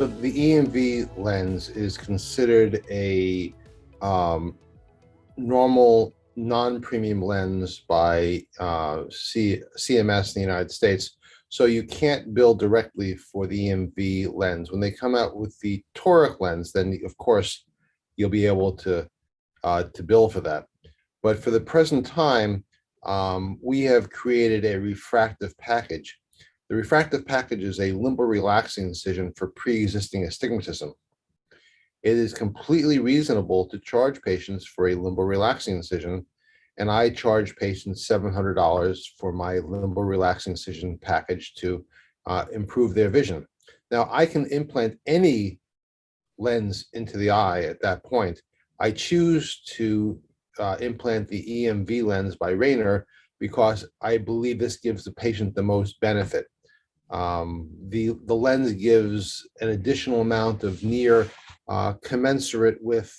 So the EMV lens is considered a normal non-premium lens by CMS in the United States. So you can't bill directly for the EMV lens. When they come out with the toric lens, then of course you'll be able to bill for that. But for the present time, we have created a refractive package. The refractive package is a limbal relaxing incision for pre-existing astigmatism. It is completely reasonable to charge patients for a limbal relaxing incision, and I charge patients $700 for my limbal relaxing incision package to improve their vision. Now, I can implant any lens into the eye at that point. I choose to implant the EMV lens by Rayner because I believe this gives the patient the most benefit. The lens gives an additional amount of near commensurate with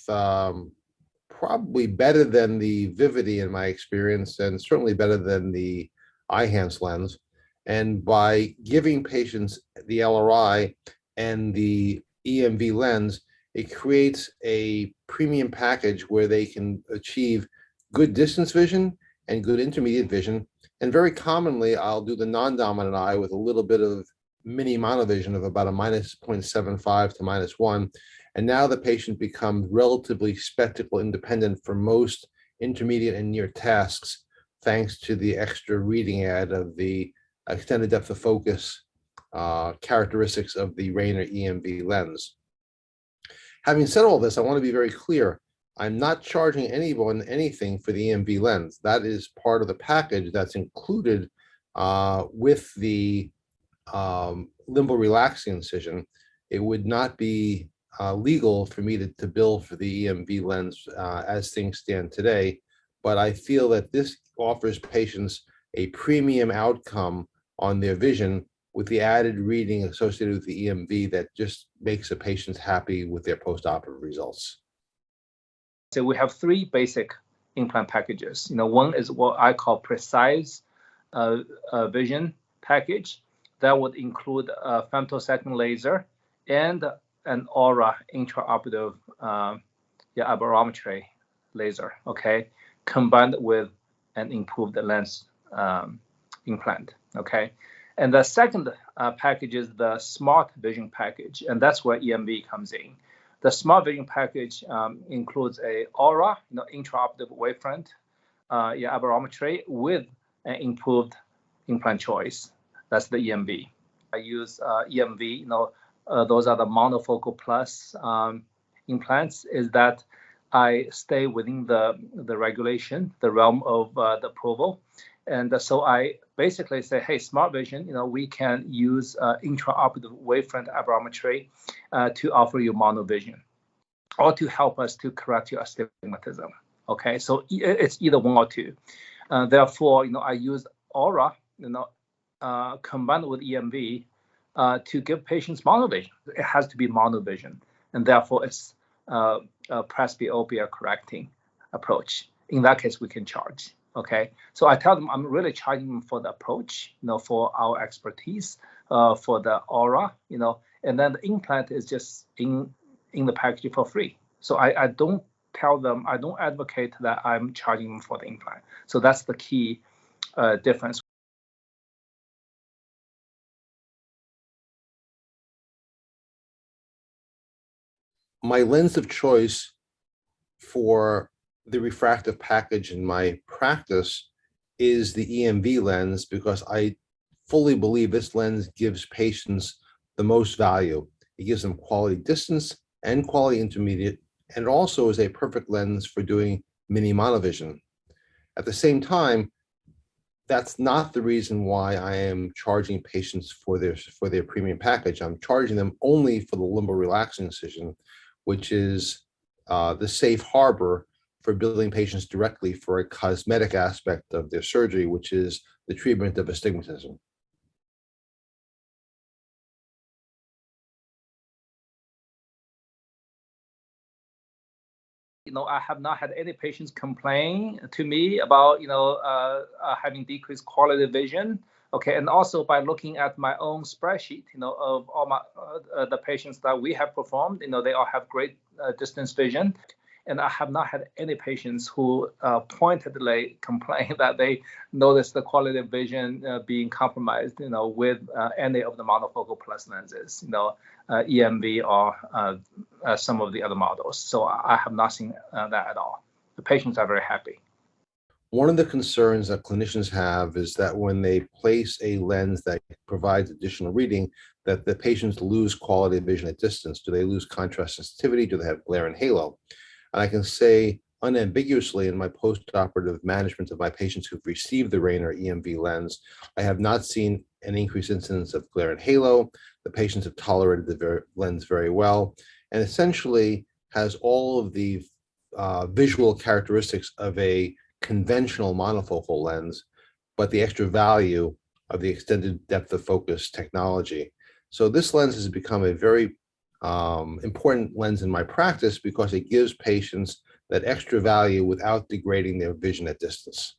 probably better than the Vivity in my experience, and certainly better than the Eyehance lens. And by giving patients the LRI and the EMV lens, it creates a premium package where they can achieve good distance vision and good intermediate vision. And very commonly, I'll do the non-dominant eye with a little bit of mini monovision of about a minus 0.75 to -1. And now the patient becomes relatively spectacle independent for most intermediate and near tasks, thanks to the extra reading aid of the extended depth of focus characteristics of the Rayner EMV lens. Having said all this, I want to be very clear. I'm not charging anyone anything for the EMV lens. That is part of the package that's included with the limbal relaxing incision. It would not be legal for me to bill for the EMV lens as things stand today, but I feel that this offers patients a premium outcome on their vision with the added reading associated with the EMV that just makes the patients happy with their post-operative results. So we have three basic implant packages. One is what I call precise vision package. That would include a femtosecond laser and an aura intraoperative aberrometry laser, okay, combined with an improved lens implant, okay. And the second package is the smart vision package, and that's where EMV comes in. The smart vision package includes a aura, intraoperative wavefront aberrometry with an improved implant choice. That's the EMV. I use EMV, those are the monofocal plus implants, is that I stay within the regulation, the realm of the approval. And so I basically say, hey, smart vision, we can use intraoperative wavefront aberrometry to offer you monovision or to help us to correct your astigmatism. Okay, so it's either one or two. Therefore, I use aura, combined with EMV to give patients monovision. It has to be monovision, and therefore it's a presbyopia correcting approach. In that case, we can charge. Okay, so I tell them I'm really charging them for the approach, for our expertise, for the aura, and then the implant is just in the package for free. So I don't tell them, I don't advocate that I'm charging them for the implant. So that's the key difference. My lens of choice for the refractive package in my practice is the EMV lens because I fully believe this lens gives patients the most value. It gives them quality distance and quality intermediate, and also is a perfect lens for doing mini monovision. At the same time, that's not the reason why I am charging patients for their premium package. I'm charging them only for the limbal relaxing incision, which is the safe harbor for billing patients directly for a cosmetic aspect of their surgery, which is the treatment of astigmatism. I have not had any patients complain to me about, having decreased quality of vision Okay, and also by looking at my own spreadsheet, of all my the patients that we have performed, they all have great distance vision, and I have not had any patients who pointedly complain that they notice the quality of vision being compromised, with any of the monofocal plus lenses, EMV or some of the other models. So I have not seen that at all. The patients are very happy. One of the concerns that clinicians have is that when they place a lens that provides additional reading, that the patients lose quality of vision at distance. Do they lose contrast sensitivity? Do they have glare and halo? And I can say unambiguously in my postoperative management of my patients who've received the Rayner EMV lens, I have not seen an increased incidence of glare and halo. The patients have tolerated the lens very well, and essentially has all of the visual characteristics of a conventional monofocal lens, but the extra value of the extended depth of focus technology. So this lens has become a very important lens in my practice because it gives patients that extra value without degrading their vision at distance.